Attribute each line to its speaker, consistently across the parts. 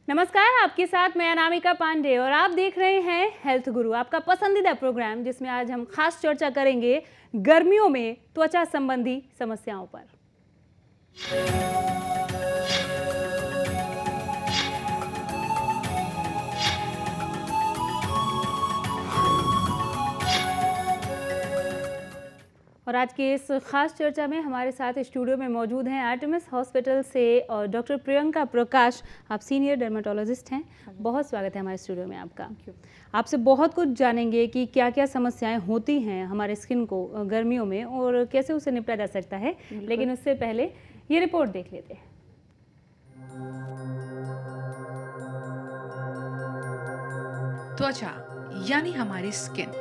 Speaker 1: नमस्कार, आपके साथ मैं अनामिका पांडे और आप देख रहे हैं हेल्थ गुरु, आपका पसंदीदा प्रोग्राम जिसमें आज हम खास चर्चा करेंगे गर्मियों में त्वचा संबंधी समस्याओं पर। और आज के इस खास चर्चा में हमारे साथ स्टूडियो में मौजूद हैं आर्टेमिस हॉस्पिटल से और डॉक्टर प्रियंका प्रकाश। आप सीनियर डर्मेटोलॉजिस्ट हैं, बहुत स्वागत है हमारे स्टूडियो में आपका। आपसे बहुत कुछ जानेंगे कि क्या क्या समस्याएं होती हैं हमारे स्किन को गर्मियों में और कैसे उसे निपटा जा सकता है, लेकिन उससे पहले ये रिपोर्ट देख लेते हैं।
Speaker 2: त्वचा यानी हमारी स्किन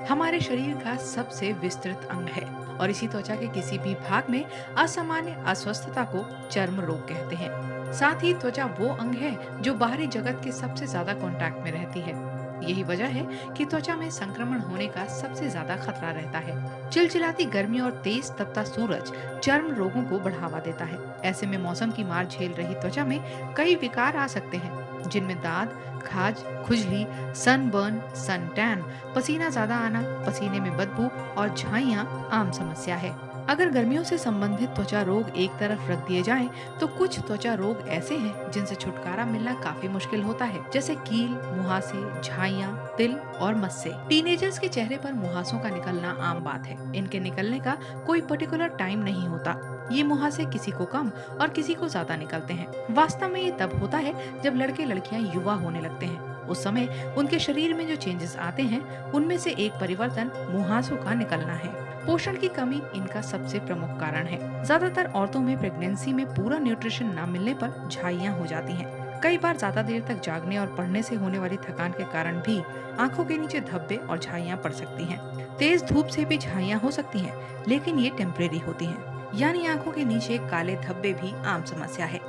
Speaker 2: हमारे शरीर का सबसे विस्तृत अंग है और इसी त्वचा के किसी भी भाग में असामान्य अस्वस्थता को चर्म रोग कहते हैं। साथ ही त्वचा वो अंग है जो बाहरी जगत के सबसे ज्यादा कांटेक्ट में रहती है। यही वजह है कि त्वचा में संक्रमण होने का सबसे ज्यादा खतरा रहता है। चिलचिलाती गर्मी और तेज तपता सूरज चर्म रोगों को बढ़ावा देता है। ऐसे में मौसम की मार झेल रही त्वचा में कई विकार आ सकते हैं, जिनमें दाद, खाज, खुजली, सनबर्न, सन टैन, पसीना ज्यादा आना, पसीने में बदबू और झाइयां आम समस्या है। अगर गर्मियों से संबंधित त्वचा रोग एक तरफ रख दिए जाएं, तो कुछ त्वचा रोग ऐसे हैं जिनसे छुटकारा मिलना काफी मुश्किल होता है, जैसे कील, मुहासे, झाइयां, तिल और मस्से। टीनेजर्स के चेहरे पर मुहासों का निकलना आम बात है। इनके निकलने का कोई पर्टिकुलर टाइम नहीं होता। ये मुहासे किसी को कम और किसी को ज्यादा निकलते हैं। वास्तव में ये तब होता है जब लड़के लड़कियां युवा होने लगते हैं। उस समय उनके शरीर में जो चेंजेस आते हैं, उनमें से एक परिवर्तन मुहासों का निकलना है। पोषण की कमी इनका सबसे प्रमुख कारण है। ज्यादातर औरतों में प्रेगनेंसी में पूरा न्यूट्रिशन न मिलने पर झाइयां हो जाती हैं। कई बार ज्यादा देर तक जागने और पढ़ने से होने वाली थकान के कारण भी आंखों के नीचे धब्बे और झाइयां पड़ सकती हैं। तेज धूप से भी झाइयां हो सकती हैं, लेकिन ये टेम्परेरी होती हैं। यानी आंखों के नीचे काले धब्बे भी आम समस्या है।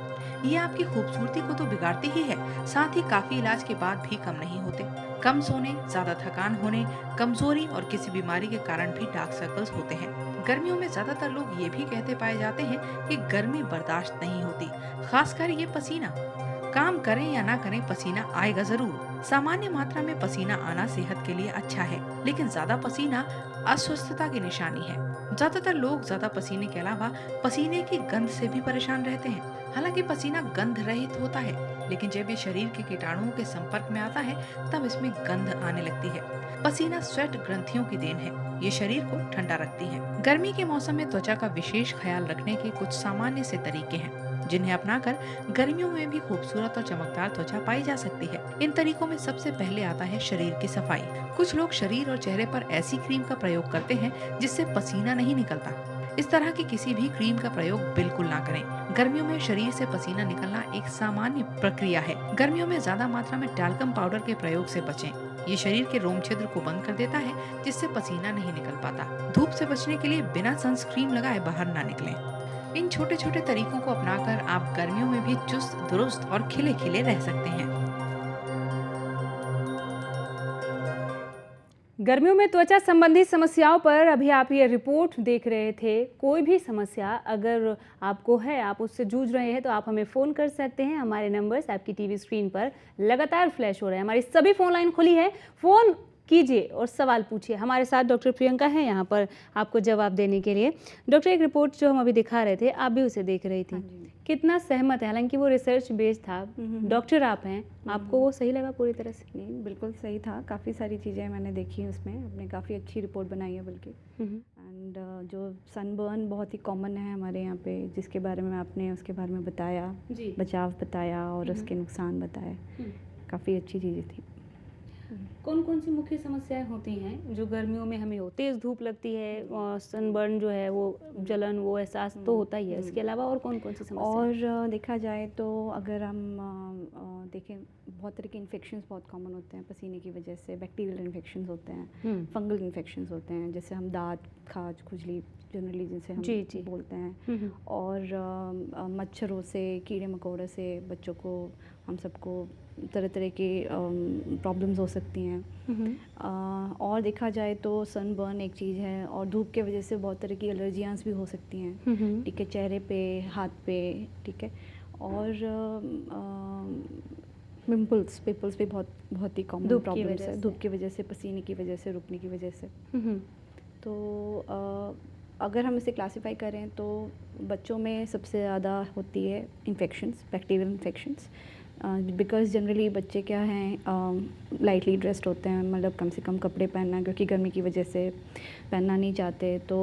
Speaker 2: ये आपकी खूबसूरती को तो बिगाड़ती ही है, साथ ही काफी इलाज के बाद भी कम नहीं होते। कम सोने, ज्यादा थकान होने, कमजोरी और किसी बीमारी के कारण भी डार्क सर्कल्स होते हैं। गर्मियों में ज्यादातर लोग ये भी कहते पाए जाते हैं कि गर्मी बर्दाश्त नहीं होती, खासकर ये पसीना। काम करें या ना करें, पसीना आएगा जरूर। सामान्य मात्रा में पसीना आना सेहत के लिए अच्छा है, लेकिन ज्यादा पसीना अस्वस्थता की निशानी है। ज्यादातर लोग ज्यादा पसीने के अलावा पसीने की गंध से भी परेशान रहते हैं। हालांकि पसीना गंध रहित होता है, लेकिन जब ये शरीर के कीटाणुओं के संपर्क में आता है तब इसमें गंध आने लगती है। पसीना स्वेट ग्रंथियों की देन है, ये शरीर को ठंडा रखती है। गर्मी के मौसम में त्वचा का विशेष ख्याल रखने के कुछ सामान्य से तरीके हैं, जिन्हें अपनाकर गर्मियों में भी खूबसूरत और चमकदार त्वचा पाई जा सकती है। इन तरीकों में सबसे पहले आता है शरीर की सफाई। कुछ लोग शरीर और चेहरे पर ऐसी क्रीम का प्रयोग करते हैं जिससे पसीना नहीं निकलता। इस तरह की किसी भी क्रीम का प्रयोग बिल्कुल ना करें। गर्मियों में शरीर से पसीना निकलना एक सामान्य प्रक्रिया है। गर्मियों में ज्यादा मात्रा में टैल्कम पाउडर के प्रयोग से बचें। ये शरीर के रोम छिद्र को बंद कर देता है, जिससे पसीना नहीं निकल पाता। धूप से बचने के लिए बिना सनस्क्रीन लगाए बाहर ना निकलें। इन छोटे छोटे तरीकों को अपनाकर आप गर्मियों में भी चुस्त दुरुस्त और खिले खिले रह सकते हैं।
Speaker 1: गर्मियों में त्वचा संबंधी समस्याओं पर अभी आप ये रिपोर्ट देख रहे थे। कोई भी समस्या अगर आपको है, आप उससे जूझ रहे हैं, तो आप हमें फ़ोन कर सकते हैं। हमारे नंबर्स आपकी टीवी स्क्रीन पर लगातार फ्लैश हो रहे हैं। हमारी सभी फ़ोन लाइन खुली है, फ़ोन कीजिए और सवाल पूछिए। हमारे साथ डॉक्टर प्रियंका हैं यहाँ पर आपको जवाब देने के लिए। डॉक्टर, एक रिपोर्ट जो हम अभी दिखा रहे थे, आप भी उसे देख रही थी, कितना सहमत है? हालांकि वो रिसर्च बेस्ड था, डॉक्टर आप हैं, आपको वो सही लगा पूरी तरह से?
Speaker 3: नहीं, बिल्कुल सही था। काफ़ी सारी चीज़ें मैंने देखी उसमें, आपने काफ़ी अच्छी रिपोर्ट बनाई है बल्कि। एंड जो सनबर्न बहुत ही कॉमन है हमारे यहाँ पे, जिसके बारे में आपने उसके बारे में बताया, बचाव बताया और उसके नुकसान बताए, काफ़ी अच्छी चीज़ें थी।
Speaker 1: कौन कौन सी मुख्य समस्याएं होती हैं जो गर्मियों में हमें हो? तेज धूप लगती है और सनबर्न जो है वो जलन वो एहसास तो होता ही है, इसके अलावा और कौन कौन सी समस्या?
Speaker 3: और देखा जाए तो अगर हम देखें, बहुत तरह के इन्फेक्शंस बहुत कॉमन होते हैं पसीने की वजह से। बैक्टीरियल इन्फेक्शंस होते हैं, फंगल इन्फेक्शंस होते हैं, जैसे हम दांत, खाज, खुजली जनरली जिसे हम
Speaker 1: जी।
Speaker 3: बोलते हैं। और मच्छरों से, कीड़े मकोड़े से बच्चों को, हम सबको तरह तरह की प्रॉब्लम्स हो सकती हैं। और देखा जाए तो सनबर्न एक चीज़ है, और धूप के वजह से बहुत तरह की एलर्जियाँस भी हो सकती हैं, ठीक है, चेहरे पे, हाथ पे, ठीक है। और पिंपल्स भी बहुत ही कॉमन प्रॉब्लम्स है धूप की वजह से, पसीने की वजह से, रुकने की वजह से। तो अगर हम इसे क्लासिफाई करें तो बच्चों में सबसे ज़्यादा होती है infections, bacterial infections, because generally बच्चे क्या हैं, लाइटली ड्रेस्ड होते हैं, मतलब कम से कम कपड़े पहनना, क्योंकि गर्मी की वजह से पहनना नहीं चाहते, तो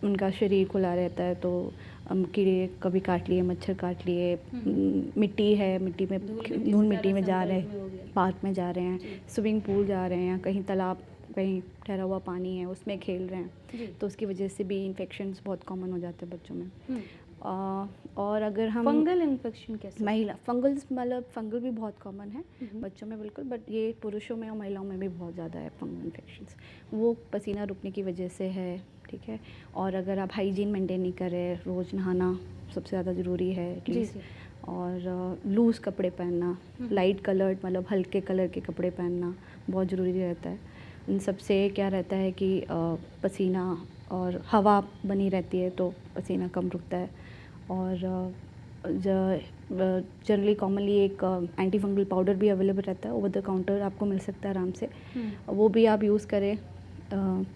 Speaker 3: उनका शरीर खुला रहता है, तो कीड़े कभी काट लिए, मच्छर काट लिए, मिट्टी है, मिट्टी में धूल मिट्टी में जा रहे हैं, पार्क में जा रहे हैं, स्विमिंग पूल जा रहे हैं, कहीं तालाब, कहीं ठहरा हुआ पानी है उसमें खेल रहे हैं, तो उसकी वजह से भी इन्फेक्शंस बहुत कॉमन हो जाते हैं बच्चों में। और अगर हम
Speaker 1: फंगल इन्फेक्शन कैसे?
Speaker 3: फंगल भी बहुत कॉमन है बच्चों में, बिल्कुल, बट ये पुरुषों में और महिलाओं में भी बहुत ज़्यादा है फंगल इन्फेक्शंस। वो पसीना रुकने की वजह से है, ठीक है। और अगर आप हाइजीन मेंटेन नहीं करें, रोज़ नहाना सबसे ज़्यादा ज़रूरी है एटलीस्ट, और लूज़ कपड़े पहनना, लाइट कलर्ड मतलब हल्के कलर के कपड़े पहनना बहुत ज़रूरी रहता है। इन सबसे क्या रहता है कि पसीना और हवा बनी रहती है, तो पसीना कम रुकता है। और जनरली कॉमनली एक एंटी फंगल पाउडर भी अवेलेबल रहता है, ओवर द काउंटर आपको मिल सकता है आराम से, वो भी आप यूज़ करें,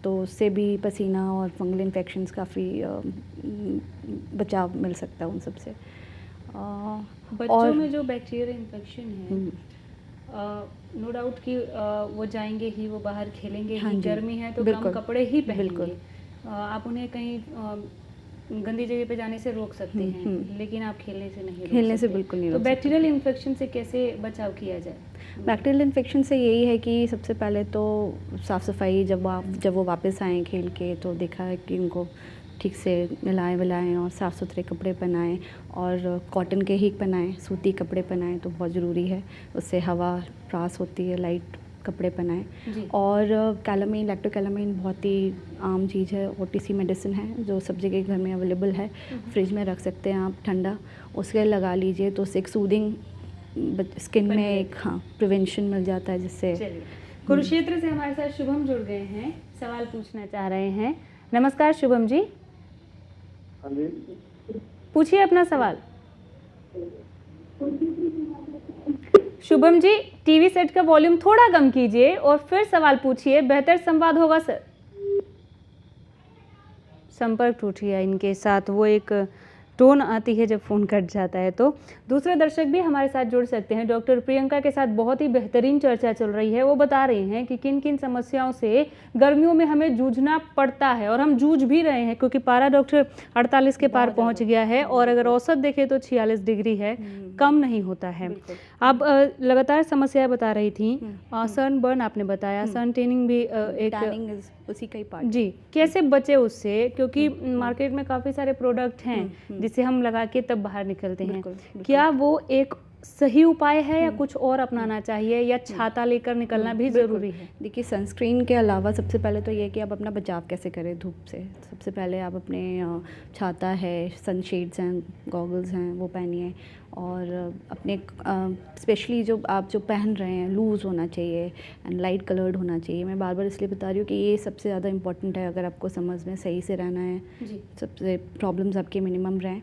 Speaker 3: तो उससे भी पसीना और फंगल इन्फेक्शंस काफ़ी बचाव मिल सकता है उन सब से।
Speaker 1: बच्चों में जो बैक्टीरियल इन्फेक्शन है, नो डाउट कि वो जाएंगे ही, वो बाहर खेलेंगे ही, गर्मी है तो कम कपड़े ही पहनेंगे, आप उन्हें कहीं गंदी जगह पे जाने से रोक सकते हैं, लेकिन आप खेलने से नहीं,
Speaker 3: खेलने से बिल्कुल नहीं।
Speaker 1: तो बैक्टीरियल इन्फेक्शन से कैसे बचाव किया जाए?
Speaker 3: बैक्टीरियल इन्फेक्शन से यही है कि सबसे पहले तो साफ़ सफाई, जब वो वापस आएँ खेल के, तो देखा है कि उनको ठीक से नहलाएं वलाएं और साफ़ सुथरे कपड़े पहनाएं, और कॉटन के ही पहनाएं, सूती कपड़े पहनाएं तो बहुत ज़रूरी है, उससे हवा पास होती है, लाइट कपड़े पहनाएं। और कैलामीन, लैक्टोकैलामीन बहुत ही आम चीज़ है, OTC मेडिसिन है जो सब जगह घर में अवेलेबल है, फ्रिज में रख सकते हैं आप ठंडा, उसके लगा लीजिए, तो उससे एक सूदिंग स्किन में एक प्रिवेंशन मिल जाता है, जिससे।
Speaker 1: कुरुक्षेत्र से हमारे साथ शुभम जुड़ गए हैं, सवाल पूछना चाह रहे हैं। नमस्कार शुभम जी।
Speaker 4: हाँ जी,
Speaker 1: पूछिए अपना सवाल। शुभम जी, टीवी सेट का वॉल्यूम थोड़ा कम कीजिए और फिर सवाल पूछिए, बेहतर संवाद होगा सर। संपर्क टूट गया इनके साथ, वो एक टोन आती है जब फ़ोन कट जाता है। तो दूसरे दर्शक भी हमारे साथ जुड़ सकते हैं। डॉक्टर प्रियंका के साथ बहुत ही बेहतरीन चर्चा चल रही है, वो बता रही हैं कि किन किन समस्याओं से गर्मियों में हमें जूझना पड़ता है, और हम जूझ भी रहे हैं, क्योंकि पारा डॉक्टर 48 के पार पहुंच गया है, और अगर औसत देखें तो 46 डिग्री है, कम नहीं होता है। आप लगातार समस्याएं बता रही थी, सनबर्न आपने बताया, सन टेनिंग भी एक
Speaker 3: उसी का ही पार्ट।
Speaker 1: जी, कैसे बचे उससे, क्योंकि मार्केट में काफ़ी सारे प्रोडक्ट हैं जिसे हम लगा के तब बाहर निकलते हैं, क्या वो एक सही उपाय है या कुछ और अपनाना चाहिए, या छाता लेकर निकलना भी ज़रूरी है?
Speaker 3: देखिए, सनस्क्रीन के अलावा सबसे पहले तो ये है कि आप अपना बचाव कैसे करें धूप से। सबसे पहले आप अपने छाता है, सनशेड्स हैं, गॉगल्स हैं, वो पहनिए, और अपने स्पेशली जो आप जो पहन रहे हैं लूज़ होना चाहिए एंड लाइट कलर्ड होना चाहिए। मैं बार बार इसलिए बता रही हूँ कि ये सबसे ज़्यादा इंपॉर्टेंट है अगर आपको समझ में सही से रहना है, सबसे प्रॉब्लम्स आपके मिनिमम रहें।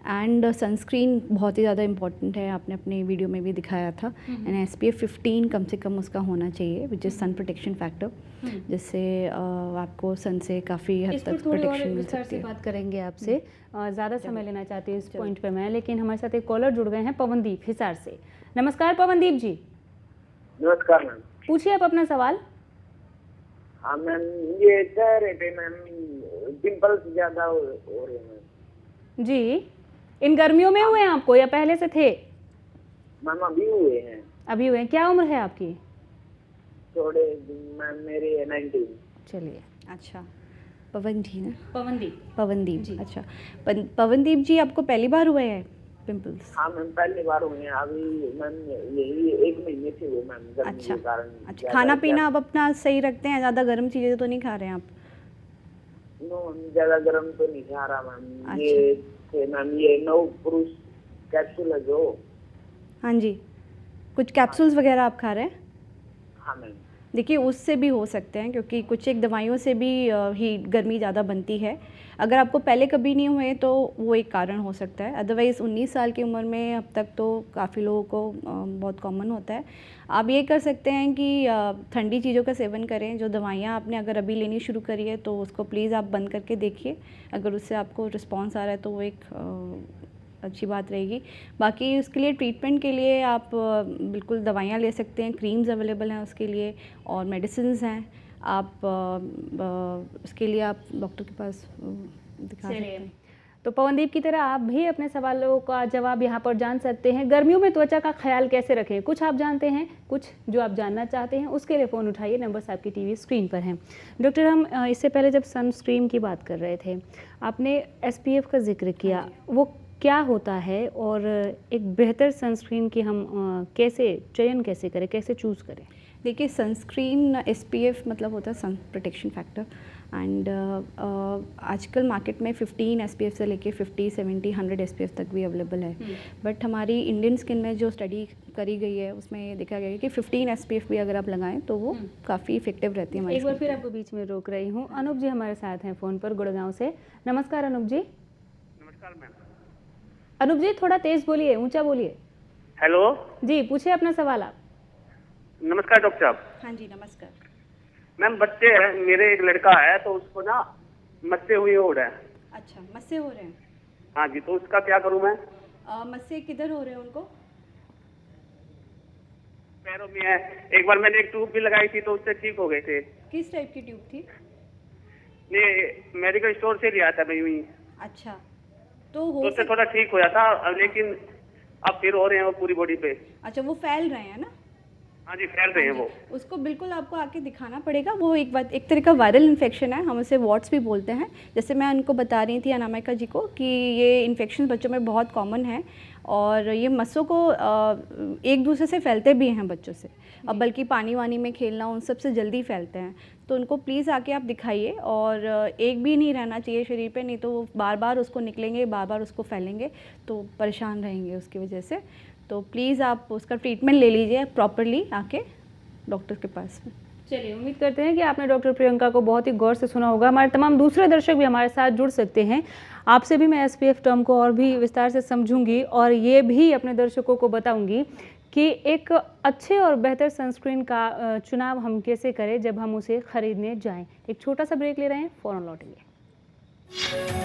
Speaker 3: एंड सनस्क्रीन बहुत ही ज़्यादा इंपॉर्टेंट है, आपने अपने वीडियो में भी दिखाया था, एंड SPF 15 कम से कम उसका होना चाहिए, which is sun protection factor, जिससे आपको सन से काफ़ी हद तक प्रोटेक्शन मिल सकती है।
Speaker 1: बात करेंगे आपसे, ज़्यादा समय लेना चाहती हूँ इस पॉइंट पे मैं, लेकिन हमारे साथ एक कॉलर जुड़ गए हैं, पवनदीप हिसार से। नमस्कार पवनदीप जी।
Speaker 4: नमस्कार मैम।
Speaker 1: पूछिए आप अपना सवाल।
Speaker 4: हाँ मैम, ये कह रहे थे मैम, पिंपल्स ज़्यादा हो रहे हैं
Speaker 1: जी। इन गर्मियों में हुए हैं आपको या पहले से थे?
Speaker 4: मैम अभी हुए हैं।
Speaker 1: अभी हुए हैं। क्या उम्र है आपकी?
Speaker 4: थोड़े मैम मेरी 19।
Speaker 1: चलिए,
Speaker 3: अच्छा, पवनदीप ना?
Speaker 1: पवनदीप
Speaker 3: पवनदीप
Speaker 1: जी।
Speaker 3: अच्छा। पवनदीप जी, आपको पहली बार हुए हैं पिंपल्स?
Speaker 4: हाँ मैम, पहली बार हुई है अभी मैम, यही 1 महीने से हुए मैम, गर्मी
Speaker 3: अच्छा
Speaker 4: के कारण।
Speaker 3: अच्छा, खाना पीना आप अपना सही रखते हैं? ज़्यादा गर्म चीज़ें तो नहीं खा रहे हैं आप?
Speaker 4: नो, ज्यादा गर्म तो नहीं खा रहा मैम।
Speaker 3: अच्छा।
Speaker 4: ये मैम, ये नव पुरुष कैप्सूल है जो।
Speaker 3: हाँ जी, कुछ कैप्सूल्स वगैरह आप खा रहे हैं?
Speaker 4: हाँ मैम।
Speaker 3: देखिए, उससे भी हो सकते हैं, क्योंकि कुछ एक दवाइयों से भी ही गर्मी ज़्यादा बनती है। अगर आपको पहले कभी नहीं हुए तो वो एक कारण हो सकता है, अदरवाइज़ 19 साल की उम्र में अब तक तो काफ़ी लोगों को बहुत कॉमन होता है। आप ये कर सकते हैं कि ठंडी चीज़ों का सेवन करें। जो दवाइयाँ आपने अगर अभी लेनी शुरू करी है तो उसको प्लीज़ आप बंद करके देखिए। अगर उससे आपको रिस्पॉन्स आ रहा है तो वो एक अच्छी बात रहेगी। बाकी उसके लिए ट्रीटमेंट के लिए आप बिल्कुल दवाइयाँ ले सकते हैं, क्रीम्स अवेलेबल हैं उसके लिए, और मेडिसिन्स हैं। आप उसके लिए आप डॉक्टर के पास दिखा सकते हैं।
Speaker 1: तो पवनदीप की तरह आप भी अपने सवालों का जवाब यहाँ पर जान सकते हैं। गर्मियों में त्वचा का ख्याल कैसे रखें, कुछ आप जानते हैं, कुछ जो आप जानना चाहते हैं, उसके लिए फ़ोन उठाइए, नंबर्स आपकी टीवी स्क्रीन पर हैं। डॉक्टर, हम इससे पहले जब सनस्क्रीन की बात कर रहे थे, आपने SPF का जिक्र किया, वो क्या होता है और एक बेहतर सनस्क्रीन की हम कैसे चयन कैसे करें, कैसे चूज़ करें?
Speaker 3: देखिए, सनस्क्रीन SPF मतलब होता है सन प्रोटेक्शन फैक्टर, एंड आजकल मार्केट में 15 SPF से लेके 50, 70, 100 SPF तक भी अवेलेबल है। बट हमारी इंडियन स्किन में जो स्टडी करी गई है उसमें ये देखा गया है कि 15 SPF भी अगर आप लगाएं तो वो काफ़ी इफेक्टिव रहती है हमारी
Speaker 1: एक बार
Speaker 3: skin
Speaker 1: फिर
Speaker 3: पे।
Speaker 1: आपको बीच में रोक रही हूँ। अनूप जी हमारे साथ हैं फ़ोन पर गुड़गांव से। नमस्कार अनूप जी।
Speaker 5: नमस्कार मैम।
Speaker 1: अनूप जी, थोड़ा तेज़ बोलिए, ऊंचा बोलिए।
Speaker 5: हेलो,
Speaker 1: जी, पूछिए अपना सवाल आप।
Speaker 5: नमस्कार डॉक्टर साहब।
Speaker 3: हाँ जी, नमस्कार।
Speaker 5: मैम, बच्चे हैं मेरे, एक लड़का है तो उसको ना मस्से हुई हो रहा है।
Speaker 3: अच्छा, मस्से हो रहे हैं?
Speaker 5: हाँ जी, तो उसका क्या करूँ मैं?
Speaker 3: मस्से किधर हो रहे हैं उनको?
Speaker 5: पैरों में है। एक बार मैंने एक ट्यूब भी लगाई थी तो उससे ठीक हो गए थे।
Speaker 3: किस टाइप की ट्यूब थी?
Speaker 5: ये मेडिकल स्टोर से लिया था मैं यूं ही,
Speaker 3: अच्छा, तो
Speaker 5: तो
Speaker 3: हो
Speaker 5: उससे थोड़ा ठीक होया था, लेकिन अब फिर हो रहे हैं वो पूरी बॉडी पे।
Speaker 3: अच्छा, वो फैल रहे हैं ना?
Speaker 5: हाँ जी, फैल रहे हैं वो।
Speaker 3: उसको बिल्कुल आपको आके दिखाना पड़ेगा। वो एक तरह का वायरल इन्फेक्शन है, हम उसे वॉट्स भी बोलते हैं। जैसे मैं उनको बता रही थी अनामिका जी को कि ये इन्फेक्शन बच्चों में बहुत कॉमन है, और ये मस्सों को एक दूसरे से फैलते भी हैं बच्चों से, अब बल्कि पानी वानी में खेलना उन सब से जल्दी फैलते हैं। तो उनको प्लीज़ आके आप दिखाइए, और एक भी नहीं रहना चाहिए शरीर पे, नहीं तो वो बार बार उसको निकलेंगे, बार बार उसको फैलेंगे, तो परेशान रहेंगे उसकी वजह से। तो प्लीज़ आप उसका ट्रीटमेंट ले लीजिए प्रॉपरली आके डॉक्टर के पास में।
Speaker 1: चलिए, उम्मीद करते हैं कि आपने डॉक्टर प्रियंका को बहुत ही गौर से सुना होगा। हमारे तमाम दूसरे दर्शक भी हमारे साथ जुड़ सकते हैं। आपसे भी मैं SPF टर्म को और भी विस्तार से समझूंगी, और ये भी अपने दर्शकों को बताऊंगी कि एक अच्छे और बेहतर सनस्क्रीन का चुनाव हम कैसे करें जब हम उसे खरीदने जाएं। एक छोटा सा ब्रेक ले रहे हैं, फ़ौरन लौटेंगे।